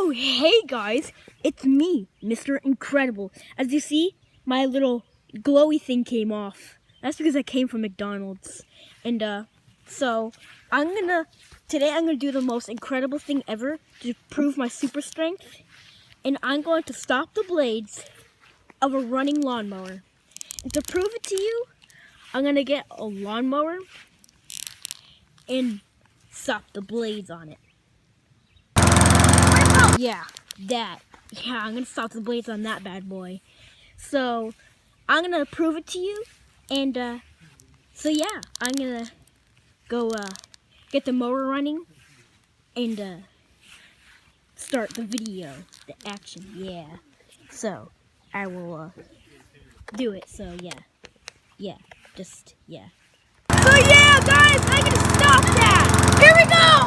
Oh, hey guys, it's me, Mr. Incredible. As you see, my little glowy thing came off. That's because I came from McDonald's. And so today I'm gonna do the most incredible thing ever to prove my super strength. And I'm going to stop the blades of a running lawnmower. And to prove it to you, I'm gonna get a lawnmower and stop the blades on it. Yeah, that. Yeah, I'm gonna stop the blades on that bad boy. So, I'm gonna prove it to you, and so yeah, I'm gonna go get the mower running and start the video, the action. Yeah. So, I will do it. So yeah, just yeah. So yeah, guys, I'm gonna stop that. Here we go.